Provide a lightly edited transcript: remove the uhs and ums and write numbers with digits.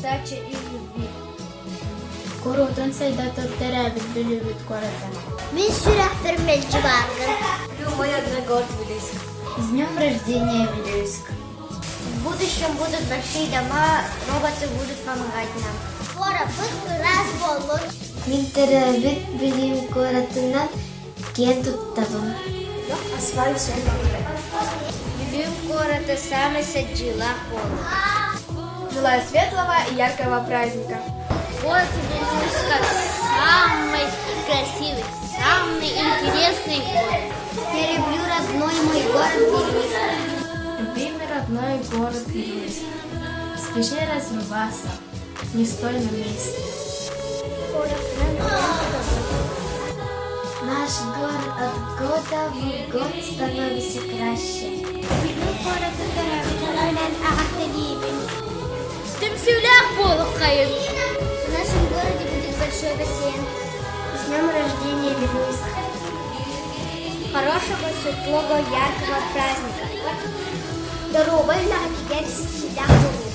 удачи и любви. Коротун сайдатор терәбит бүлүбүт коротун. Мен сүрәх бер мелчи баргын. Мой одногород Вилюйск. С днем рождения, Вилюйск! В будущем будут большие дома, роботы будут помогать нам. Скоро быт раз болур. Мин терәбит бүлүм коротунан кен туттабым. Асфальт все Любим город и самый саджилах болур. Желаю светлого и яркого праздника. Город Вилюйска самый красивый, самый интересный город. Я люблю родной мой город Вилюйск. Любимый родной город Вилюйск. Спеши развиваться, не стой на месте. Наш город от года в год становится краше. В нашем городе будет большой бассейн. С днем рождения, Вилюйск! Хорошего, светлого, яркого праздника. Здорового, на